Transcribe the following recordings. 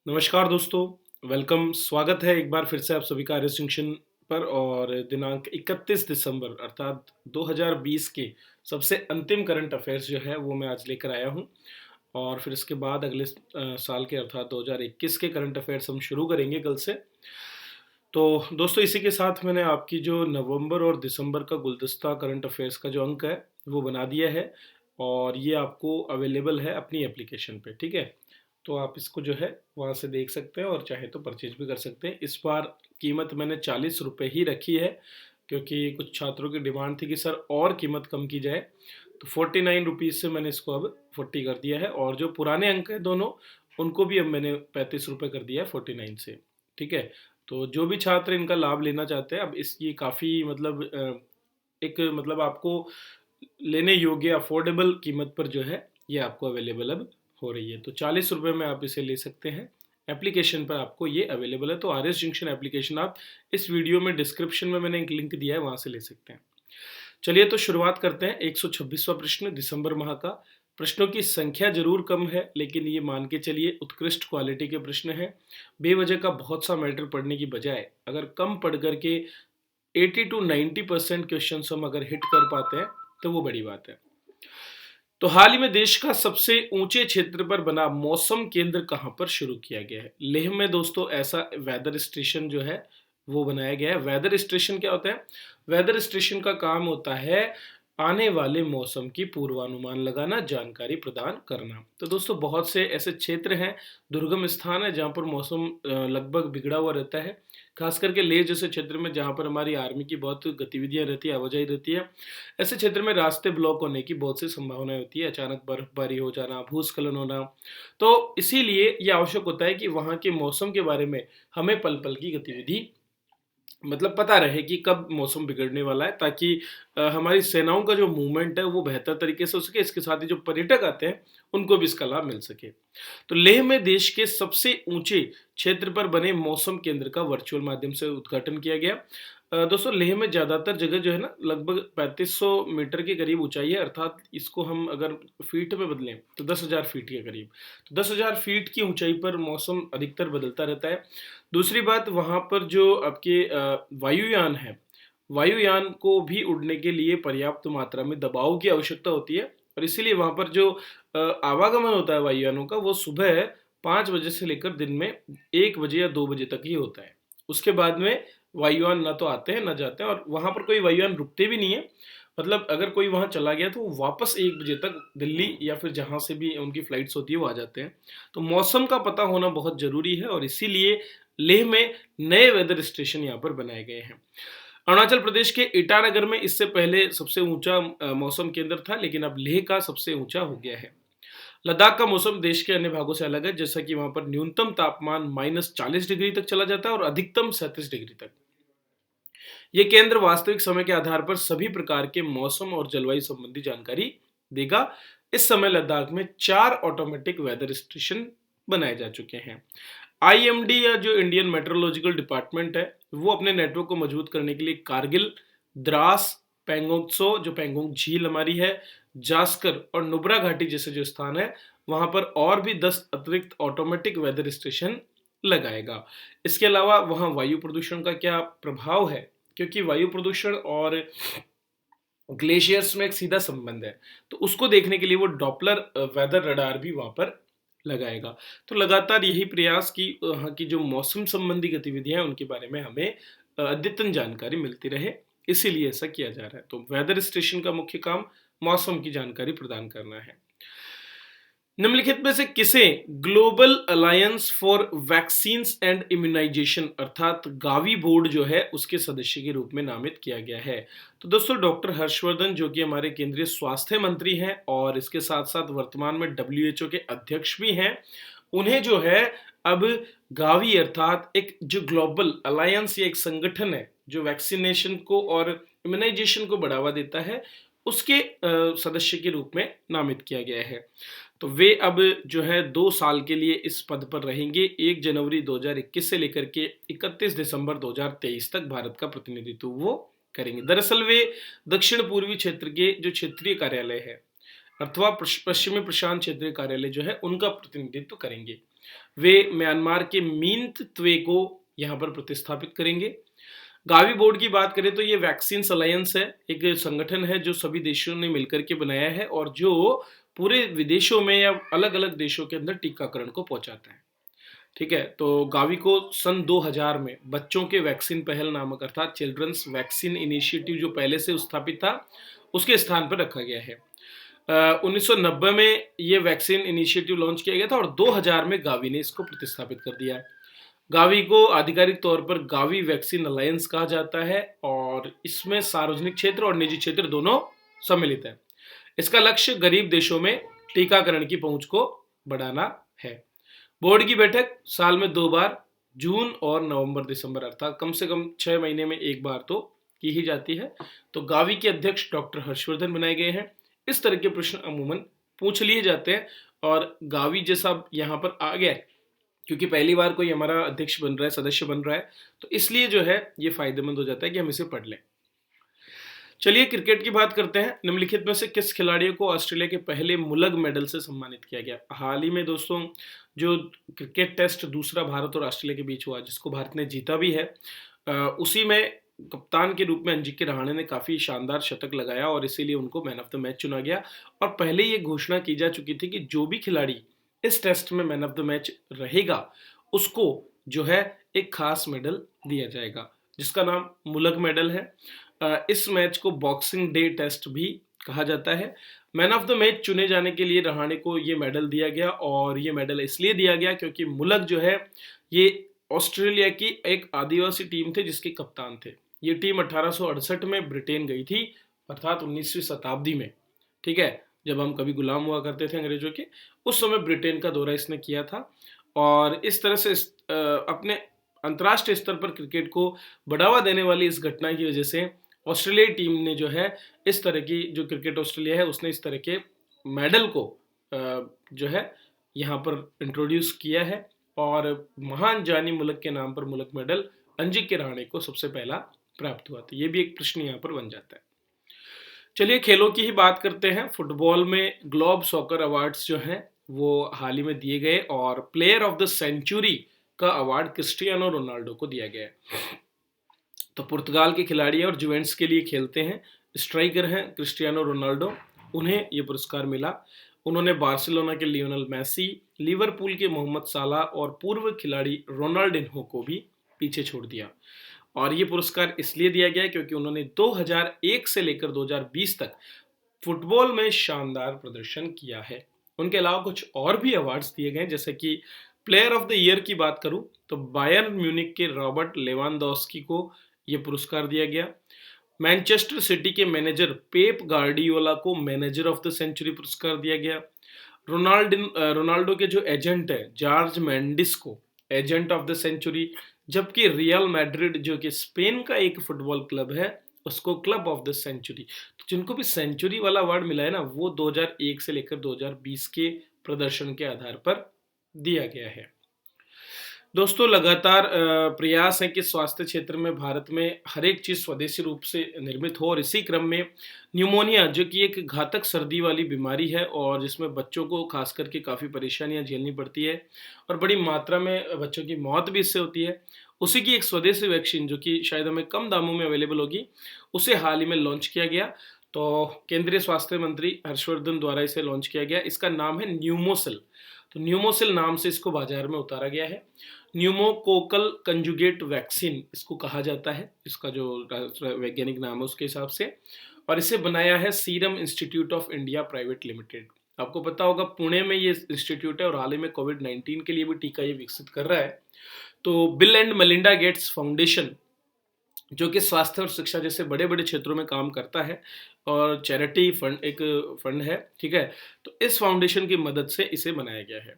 नमस्कार दोस्तों, वेलकम। स्वागत है एक बार फिर से आप सभी का आर्य जंक्शन पर। और दिनांक 31 दिसंबर अर्थात 2020 के सबसे अंतिम करंट अफेयर्स जो है वो मैं आज लेकर आया हूँ। और फिर इसके बाद अगले साल के अर्थात 2021 के करंट अफेयर्स हम शुरू करेंगे कल से। तो दोस्तों, इसी के साथ मैंने आपकी जो नवंबर और दिसंबर का गुलदस्ता करंट अफेयर्स का जो अंक है वो बना दिया है। और ये आपको अवेलेबल है अपनी एप्लीकेशन पे, ठीक है। तो आप इसको जो है वहाँ से देख सकते हैं और चाहे तो परचेज भी कर सकते हैं। इस बार कीमत मैंने 40 रुपये ही रखी है, क्योंकि कुछ छात्रों की डिमांड थी कि सर और कीमत कम की जाए। तो 49 रुपीज़ से मैंने इसको अब 40 कर दिया है। और जो पुराने अंक हैं दोनों, उनको भी अब मैंने 35 रुपये कर दिया है 49 से, ठीक है। तो जो भी छात्र इनका लाभ लेना चाहते हैं, अब इसकी काफ़ी मतलब एक मतलब आपको लेने योग्य अफोर्डेबल कीमत पर जो है ये आपको अवेलेबल अब हो रही है। तो 40 रुपये में आप इसे ले सकते हैं। एप्लीकेशन पर आपको ये अवेलेबल है। तो आर एस जंक्शन एप्लीकेशन आप इस वीडियो में डिस्क्रिप्शन में मैंने एक लिंक दिया है, वहाँ से ले सकते हैं। चलिए तो शुरुआत करते हैं। 126वां प्रश्न दिसंबर माह का। प्रश्नों की संख्या जरूर कम है, लेकिन ये मान के चलिए उत्कृष्ट क्वालिटी के प्रश्न हैं। बेवजह का बहुत सा मैटर पढ़ने की बजाय अगर कम पढ़ करके 80 टू 90% क्वेश्चन हम अगर हिट कर पाते हैं तो वो बड़ी बात है। तो हाल ही में देश का सबसे ऊंचे क्षेत्र पर बना मौसम केंद्र कहां पर शुरू किया गया है? लेह में दोस्तों ऐसा वेदर स्टेशन जो है वो बनाया गया है। वेदर स्टेशन क्या होता है? वेदर स्टेशन का काम होता है आने वाले मौसम की पूर्वानुमान लगाना, जानकारी प्रदान करना। तो दोस्तों, बहुत से ऐसे क्षेत्र हैं, दुर्गम स्थान है जहाँ पर मौसम लगभग बिगड़ा हुआ रहता है। खास करके लेह जैसे क्षेत्र में, जहाँ पर हमारी आर्मी की बहुत गतिविधियां रहती है, आवाजाही रहती है, ऐसे क्षेत्र में रास्ते ब्लॉक होने की बहुत सी संभावनाएं होती है। अचानक बर्फबारी हो जाना, भूस्खलन होना। तो इसीलिए ये आवश्यक होता है कि वहाँ के मौसम के बारे में हमें पल पल की गतिविधि मतलब पता रहे कि कब मौसम बिगड़ने वाला है, ताकि हमारी सेनाओं का जो मूवमेंट है वो बेहतर तरीके से हो सके। इसके साथ ही जो पर्यटक आते हैं उनको भी इसका लाभ मिल सके। तो लेह में देश के सबसे ऊंचे क्षेत्र पर बने मौसम केंद्र का वर्चुअल माध्यम से उद्घाटन किया गया। दोस्तों, लेह में ज़्यादातर जगह जो है ना, लगभग 3500 मीटर के करीब ऊंचाई है। अर्थात इसको हम अगर फीट में बदलें तो 10,000 फीट के करीब। तो 10,000 फीट की ऊंचाई पर मौसम अधिकतर बदलता रहता है। दूसरी बात, वहाँ पर जो आपके वायुयान है, वायुयान को भी उड़ने के लिए पर्याप्त मात्रा में दबाव की आवश्यकता होती है। और इसीलिए वहाँ पर जो आवागमन होता है वायुयानों का, वो सुबह 5 बजे से लेकर दिन में 1 बजे या 2 बजे तक ही होता है। उसके बाद में वायुयान ना तो आते हैं ना जाते हैं, और वहाँ पर कोई वायुयान रुकते भी नहीं है। मतलब अगर कोई वहाँ चला गया तो वो वापस 1 बजे तक दिल्ली या फिर जहाँ से भी उनकी फ्लाइट्स होती है वो आ जाते हैं। तो मौसम का पता होना बहुत ज़रूरी है, और इसीलिए लेह में नए वेदर स्टेशन यहाँ पर बनाए गए हैं। अरुणाचल प्रदेश के ईटानगर में इससे पहले सबसे ऊंचा मौसम केंद्र था, लेकिन अब लेह का सबसे ऊंचा हो गया है। लद्दाख का मौसम देश के अन्य भागों से अलग है, जैसा कि वहां पर न्यूनतम तापमान -40 डिग्री तक चला जाता है और अधिकतम 37 डिग्री तक। ये केंद्र वास्तविक समय के आधार पर सभी प्रकार के मौसम और जलवायु संबंधी जानकारी देगा। इस समय लद्दाख में 4 ऑटोमेटिक वेदर स्टेशन बनाए जा चुके हैं। आईएमडी या जो इंडियन मेट्रोलॉजिकल डिपार्टमेंट है, वो अपने नेटवर्क को मजबूत करने के लिए कारगिल, द्रास, पेंगोंग त्सो जो पेंगोंग झील हमारी है, जास्कर और नुब्रा घाटी जैसे जो स्थान है, वहां पर और भी 10 अतिरिक्त ऑटोमेटिक वेदर स्टेशन लगाएगा। इसके अलावा वहां वायु प्रदूषण का क्या प्रभाव है, क्योंकि वायु प्रदूषण और ग्लेशियर्स में एक सीधा संबंध है, तो उसको देखने के लिए वो डॉपलर वेदर रडार भी वहां पर लगाएगा। तो लगातार यही प्रयास कि वहाँ की जो मौसम संबंधी गतिविधियां हैं उनके बारे में हमें अद्यतन जानकारी मिलती रहे, इसीलिए ऐसा किया जा रहा है। तो वेदर स्टेशन का मुख्य काम मौसम की जानकारी प्रदान करना है। निम्नलिखित में से किसे global alliance for vaccines and immunization अर्थात गावी बोर्ड जो है उसके सदस्य के रूप में नामित किया गया है? तो दोस्तों, डॉक्टर हर्षवर्धन जो कि हमारे केंद्रीय स्वास्थ्य मंत्री हैं और इसके साथ साथ वर्तमान में डब्ल्यूएचओ के अध्यक्ष भी हैं, उन्हें जो है अब गावी अर्थात एक जो ग्लोबल अलायंस या एक संगठन है जो वैक्सीनेशन को और इम्यूनाइजेशन को बढ़ावा देता है, उसके सदस्य के रूप में नामित किया गया है। तो वे अब जो है 2 साल के लिए इस पद पर रहेंगे। 1 जनवरी 2021 से लेकर के 31 दिसंबर 2023 तक भारत का प्रतिनिधित्व वो करेंगे। दरअसल वे दक्षिण पूर्वी क्षेत्र के जो क्षेत्रीय कार्यालय है अथवा पश्चिमी प्रशांत क्षेत्रीय कार्यालय जो है उनका प्रतिनिधित्व करेंगे। वे म्यांमार के मिंत त्वे को यहाँ पर प्रतिस्थापित करेंगे। गावी बोर्ड की बात करें तो ये वैक्सीन अलायंस है, एक संगठन है जो सभी देशों ने मिलकर के बनाया है और जो पूरे विदेशों में या अलग अलग देशों के अंदर टीकाकरण को पहुंचाता है। ठीक है, तो गावी को सन 2000 में बच्चों के वैक्सीन पहल नामक अर्थात चिल्ड्रंस वैक्सीन इनिशिएटिव जो पहले से स्थापित था उसके स्थान पर रखा गया है। 1990 में ये वैक्सीन इनिशिएटिव लॉन्च किया गया था और 2000 में गावी ने इसको प्रतिस्थापित कर दिया है। गावी को आधिकारिक तौर पर गावी वैक्सीन अलायंस कहा जाता है और इसमें सार्वजनिक क्षेत्र और निजी क्षेत्र दोनों सम्मिलित है। इसका लक्ष्य गरीब देशों में टीकाकरण की पहुंच को बढ़ाना है। बोर्ड की बैठक साल में 2 बार, जून और नवंबर दिसंबर, अर्थात कम से कम 6 महीने में एक बार तो की ही जाती है। तो गावी के अध्यक्ष डॉक्टर हर्षवर्धन बनाए गए हैं। इस तरह के प्रश्न अमूमन पूछ लिए जाते हैं और गावी जैसा यहाँ पर आ गया है क्योंकि पहली बार कोई हमारा अध्यक्ष बन रहा है, सदस्य बन रहा है, तो इसलिए जो है ये फायदेमंद हो जाता है कि हम इसे पढ़ लें। चलिए क्रिकेट की बात करते हैं। निम्नलिखित में से किस खिलाड़ियों को ऑस्ट्रेलिया के पहले मुलग मेडल से सम्मानित किया गया? हाल ही में दोस्तों जो क्रिकेट टेस्ट दूसरा भारत और ऑस्ट्रेलिया के बीच हुआ जिसको भारत ने जीता भी है, उसी में कप्तान के रूप में अंजिक्य रहाणे ने काफी शानदार शतक लगाया और इसीलिए उनको मैन ऑफ द मैच चुना गया। और पहले ये घोषणा की जा चुकी थी कि जो भी खिलाड़ी इस टेस्ट में मैन ऑफ द मैच रहेगा उसको जो है एक खास मेडल दिया जाएगा जिसका नाम मुलग मेडल है। इस मैच को बॉक्सिंग डे टेस्ट भी कहा जाता है। मैन ऑफ द मैच चुने जाने के लिए रहाणे को ये मेडल दिया गया और ये मेडल इसलिए दिया गया क्योंकि मुलग जो है ये ऑस्ट्रेलिया की एक आदिवासी टीम थे जिसके कप्तान थे। ये टीम 1868 में ब्रिटेन गई थी, अर्थात 19वीं शताब्दी में। ठीक है, जब हम कभी गुलाम हुआ करते थे अंग्रेजों के, उस समय ब्रिटेन का दौरा इसने किया था और इस तरह से अपने अंतर्राष्ट्रीय स्तर पर क्रिकेट को बढ़ावा देने वाली इस घटना की वजह से ऑस्ट्रेलियाई टीम ने जो है इस तरह की जो क्रिकेट ऑस्ट्रेलिया है उसने इस तरह के मेडल को जो है यहाँ पर इंट्रोड्यूस किया है और महान जानी मुलक के नाम पर मुलक मेडल अंजिक्य रहाणे को सबसे पहला प्राप्त हुआ था। ये भी एक प्रश्न यहाँ पर बन जाता है। चलिए खेलों की ही बात करते हैं। फुटबॉल में ग्लोब सॉकर अवार्ड्स जो हैं वो हाल ही में दिए गए और प्लेयर ऑफ द सेंचुरी का अवार्ड क्रिस्टियानो रोनाल्डो को दिया गया है। तो पुर्तगाल के खिलाड़ी और जुवेंट्स के लिए खेलते हैं, स्ट्राइकर हैं क्रिस्टियानो रोनाल्डो, उन्हें ये पुरस्कार मिला। उन्होंने बार्सिलोना के लियोनेल मेसी, लिवरपूल के मोहम्मद साला और पूर्व खिलाड़ी रोनाल्डिन्हो को भी पीछे छोड़ दिया। और ये पुरस्कार इसलिए दिया गया क्योंकि उन्होंने 2001 से लेकर 2020 तक फुटबॉल में शानदार प्रदर्शन किया है। उनके अलावा कुछ और भी अवार्ड्स दिए गए जैसे कि प्लेयर ऑफ द ईयर की बात करूं तो बायर्न म्यूनिक के रॉबर्ट लेवांडोव्स्की को यह पुरस्कार दिया गया। मैनचेस्टर सिटी के मैनेजर पेप गार्डियोला को मैनेजर ऑफ द सेंचुरी पुरस्कार दिया गया। रोनाल्डो के जो एजेंट है जॉर्ज मेंडिस को एजेंट ऑफ द सेंचुरी, जबकि रियल मैड्रिड जो कि स्पेन का एक फुटबॉल क्लब है उसको क्लब ऑफ द सेंचुरी। तो जिनको भी सेंचुरी वाला अवार्ड मिला है ना वो 2001 से लेकर 2020 के प्रदर्शन के आधार पर दिया गया है। दोस्तों लगातार प्रयास है कि स्वास्थ्य क्षेत्र में भारत में हर एक चीज़ स्वदेशी रूप से निर्मित हो और इसी क्रम में न्यूमोनिया जो कि एक घातक सर्दी वाली बीमारी है और जिसमें बच्चों को खास करके काफ़ी परेशानियां झेलनी पड़ती है और बड़ी मात्रा में बच्चों की मौत भी इससे होती है, उसी की एक स्वदेशी वैक्सीन जो कि शायद हमें कम दामों में अवेलेबल होगी उसे हाल ही में लॉन्च किया गया। तो केंद्रीय स्वास्थ्य मंत्री हर्षवर्धन द्वारा इसे लॉन्च किया गया। इसका नाम है न्यूमोसिल। तो न्यूमोसिल नाम से इसको बाजार में उतारा गया है। न्यूमोकोकल कंजुगेट वैक्सीन इसको कहा जाता है, इसका जो वैज्ञानिक नाम है उसके हिसाब से, और इसे बनाया है serum institute of India private limited. आपको पता होगा पुणे में ये इंस्टीट्यूट है और हाल ही में कोविड-19 के लिए भी टीका ये विकसित कर रहा है। तो bill and Melinda Gates foundation जो कि स्वास्थ्य और शिक्षा जैसे बड़े बड़े क्षेत्रों में काम करता है और चैरिटी फंड एक फंड है, ठीक है, तो इस फाउंडेशन की मदद से इसे बनाया गया है।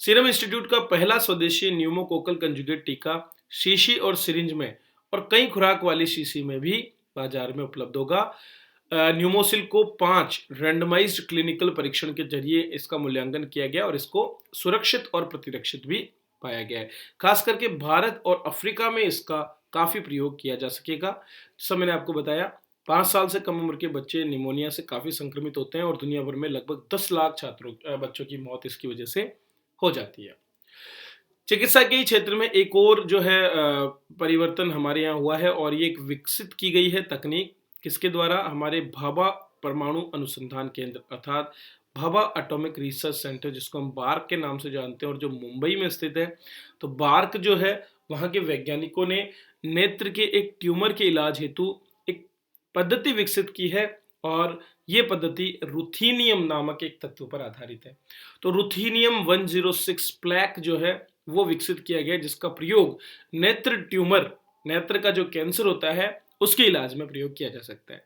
सीरम इंस्टीट्यूट का पहला स्वदेशी न्यूमोकोकल कंजुगेट टीका शीशी और सिरिंज में और कई खुराक वाली शीशी में भी बाजार में उपलब्ध होगा। न्यूमोसिल को 5 रैंडमाइज्ड क्लिनिकल परीक्षण के जरिए इसका मूल्यांकन किया गया और इसको सुरक्षित और प्रतिरक्षित भी पाया गया है। खास करके भारत और अफ्रीका में इसका काफी प्रयोग किया जा सकेगा। जैसा मैंने आपको बताया 5 साल से कम उम्र के बच्चे निमोनिया से काफी संक्रमित होते हैं और दुनिया भर में लगभग 10 लाख बच्चों की मौत इसकी वजह से हो जाती है। चिकित्सा के ही क्षेत्र में एक और जो है परिवर्तन हमारे यहाँ हुआ है और ये एक विकसित की गई है तकनीक, किसके द्वारा? हमारे भाभा परमाणु अनुसंधान केंद्र अर्थात भाभा एटॉमिक रिसर्च सेंटर, जिसको हम बार्क के नाम से जानते हैं और जो मुंबई में स्थित है। तो बार्क जो है, वहाँ के वैज्ञानिकों ने नेत्र के एक ट्यूमर के इलाज हेतु एक पद्धति विकसित की है और ये पद्धति रुथीनियम नामक एक तत्व पर आधारित है। तो रुथीनियम 106 प्लैक जो है वो विकसित किया गया, जिसका प्रयोग नेत्र ट्यूमर, नेत्र का जो कैंसर होता है उसके इलाज में प्रयोग किया जा सकता है।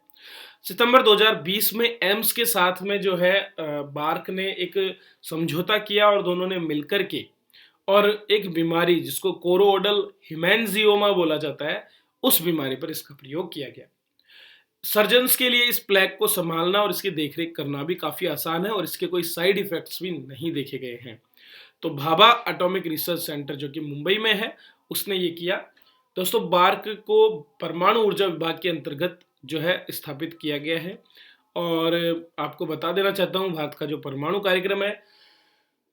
सितंबर 2020 में एम्स के साथ में जो है बार्क ने एक समझौता किया और दोनों ने मिलकर के और एक बीमारी जिसको कोरोइडल हिमेंजियोमा बोला जाता है, उस बीमारी पर इसका प्रयोग किया गया। सर्जन्स के लिए इस प्लेग को संभालना और इसकी देखरेख करना भी काफी आसान है और इसके कोई साइड इफेक्ट्स भी नहीं देखे गए हैं। तो भाभा एटॉमिक रिसर्च सेंटर जो कि मुंबई में है, उसने ये किया। दोस्तों, बार्क को परमाणु ऊर्जा विभाग के अंतर्गत जो है स्थापित किया गया है और आपको बता देना चाहता हूँ, भारत का जो परमाणु कार्यक्रम है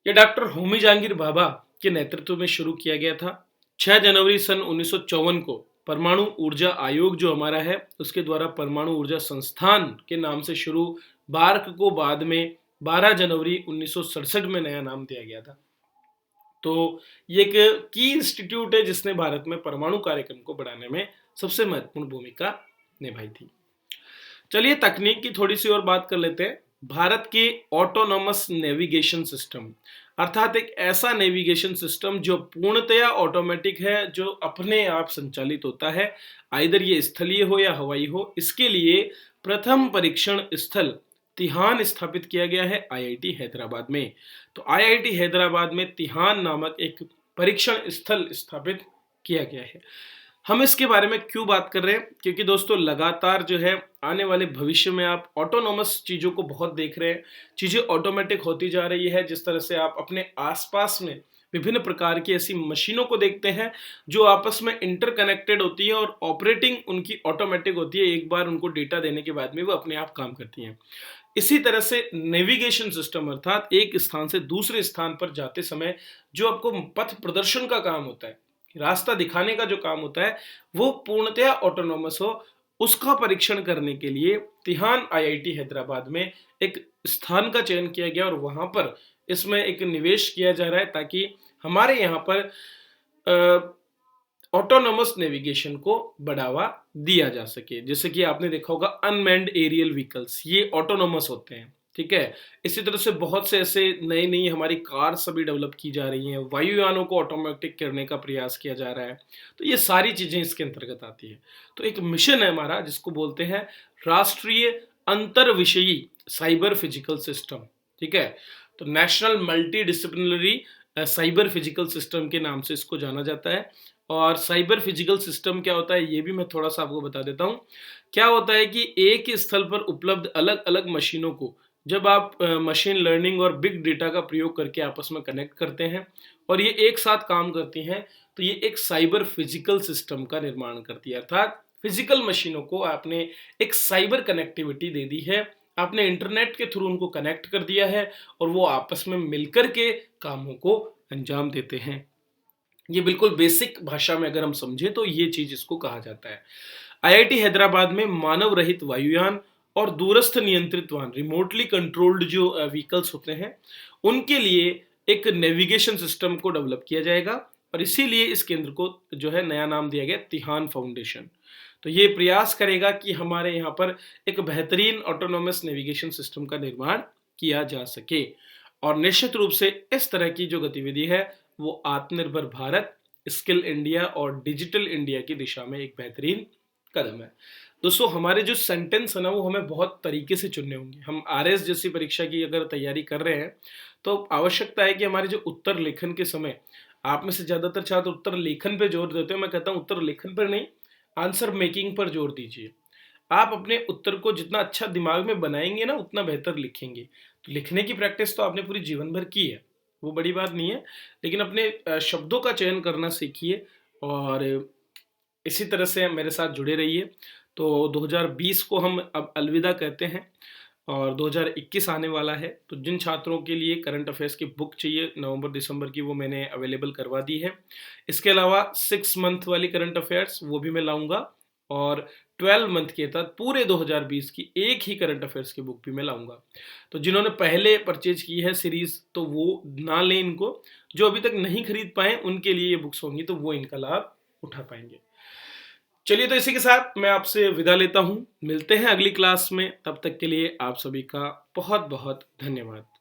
ये डॉक्टर होमी जहांगीर भाभा के नेतृत्व में शुरू किया गया था। 6 जनवरी सन 1954 को परमाणु ऊर्जा आयोग जो हमारा है, उसके द्वारा परमाणु ऊर्जा संस्थान के नाम से शुरू, बार्क को बाद में 12 जनवरी 1967 में नया नाम दिया गया था। तो ये एक की इंस्टीट्यूट है जिसने भारत में परमाणु कार्यक्रम को बढ़ाने में सबसे महत्वपूर्ण भूमिका निभाई थी। चलिए तकनीक की थोड़ी सी और बात कर लेते हैं। भारत के ऑटोनोमस नेविगेशन सिस्टम अर्थात एक ऐसा नेविगेशन सिस्टम जो पूर्णतया ऑटोमेटिक है, जो अपने आप संचालित होता है, आइदर ये स्थलीय हो या हवाई हो। इसके लिए प्रथम परीक्षण स्थल तिहान स्थापित किया गया है आईआईटी हैदराबाद में। तो आईआईटी हैदराबाद में तिहान नामक एक परीक्षण स्थल स्थापित किया गया है। हम इसके बारे में क्यों बात कर रहे हैं? क्योंकि दोस्तों लगातार जो है आने वाले भविष्य में आप ऑटोनोमस चीज़ों को बहुत देख रहे हैं, चीज़ें ऑटोमेटिक होती जा रही है। जिस तरह से आप अपने आसपास में विभिन्न प्रकार की ऐसी मशीनों को देखते हैं जो आपस में इंटरकनेक्टेड होती है और ऑपरेटिंग उनकी ऑटोमेटिक होती है, एक बार उनको डेटा देने के बाद में वो अपने आप काम करती हैं। इसी तरह से नेविगेशन सिस्टम अर्थात एक स्थान से दूसरे स्थान पर जाते समय जो आपको पथ प्रदर्शन का काम होता है, रास्ता दिखाने का जो काम होता है, वो पूर्णतया ऑटोनोमस हो, उसका परीक्षण करने के लिए तिहान आईआईटी हैदराबाद में एक स्थान का चयन किया गया और वहां पर इसमें एक निवेश किया जा रहा है ताकि हमारे यहाँ पर ऑटोनोमस नेविगेशन को बढ़ावा दिया जा सके। जैसे कि आपने देखा होगा अनमैन्ड एरियल व्हीकल्स, ये ऑटोनोमस होते हैं, ठीक है। इसी तरह से बहुत से ऐसे नई नई हमारी कार सभी डेवलप की जा रही हैं, वायुयानों को ऑटोमेटिक करने का प्रयास किया जा रहा है। तो ये सारी चीजें इसके अंतर्गत आती है। तो एक मिशन है हमारा जिसको बोलते हैं राष्ट्रीय अंतर विषयी साइबर फिजिकल सिस्टम, ठीक है। तो national multi disciplinary cyber physical system के नाम से इसको जाना जाता है। और साइबर फिजिकल सिस्टम क्या होता है ये भी मैं थोड़ा सा आपको बता देता हूँ। क्या होता है कि एक ही स्थल पर उपलब्ध अलग अलग मशीनों को जब आप मशीन लर्निंग और बिग डेटा का प्रयोग करके आपस में कनेक्ट करते हैं और ये एक साथ काम करती हैं, तो ये एक साइबर फिजिकल सिस्टम का निर्माण करती है। अर्थात फिजिकल मशीनों को आपने एक साइबर कनेक्टिविटी दे दी है, आपने इंटरनेट के थ्रू उनको कनेक्ट कर दिया है और वो आपस में मिलकर के कामों को अंजाम देते हैं। ये बिल्कुल बेसिक भाषा में अगर हम समझें तो ये चीज इसको कहा जाता है। आईआईटी हैदराबाद में मानव रहित वायुयान और दूरस्थ नियंत्रित वाहन, रिमोटली कंट्रोल्ड जो व्हीकल्स होते हैं, उनके लिए एक नेविगेशन सिस्टम को डेवलप किया जाएगा और इसीलिए इस केंद्र को जो है नया नाम दिया गया तिहान फाउंडेशन। तो ये प्रयास करेगा कि हमारे यहाँ पर एक बेहतरीन ऑटोनोमस नेविगेशन सिस्टम का निर्माण किया जा सके और निश्चित रूप से इस तरह की जो गतिविधि है वो आत्मनिर्भर भारत, स्किल इंडिया और डिजिटल इंडिया की दिशा में एक बेहतरीन कदम है। दोस्तों, हमारे जो सेंटेंस है ना वो हमें बहुत तरीके से चुनने होंगे। हम आरएस जैसी परीक्षा की अगर तैयारी कर रहे हैं तो आवश्यकता है कि हमारे जो उत्तर लेखन के समय, आप में से ज्यादातर छात्र उत्तर लेखन पे जोर देते हैं, मैं कहता हूँ उत्तर लेखन पर नहीं, आंसर मेकिंग पर जोर दीजिए। आप अपने उत्तर को जितना अच्छा दिमाग में बनाएंगे ना उतना बेहतर लिखेंगे। तो लिखने की प्रैक्टिस तो आपने पूरी जीवन भर की है, वो बड़ी बात नहीं है, लेकिन अपने शब्दों का चयन करना सीखिए और इसी तरह से मेरे साथ जुड़े रहिए। तो 2020 को हम अब अलविदा कहते हैं और 2021 आने वाला है, तो जिन छात्रों के लिए करंट अफेयर्स की बुक चाहिए नवंबर दिसंबर की, वो मैंने अवेलेबल करवा दी है। इसके अलावा 6 मंथ वाली करंट अफेयर्स वो भी मैं लाऊंगा, और 12 मंथ के तहत पूरे 2020 की एक ही करंट अफेयर्स की बुक भी मैं लाऊंगा। तो जिन्होंने पहले परचेज की है सीरीज, तो वो ना लें इनको। जो अभी तक नहीं खरीद पाए उनके लिए ये बुक्स होंगी, तो वो इनका लाभ उठा पाएंगे। चलिए, तो इसी के साथ मैं आपसे विदा लेता हूं। मिलते हैं अगली क्लास में, तब तक के लिए आप सभी का बहुत बहुत धन्यवाद।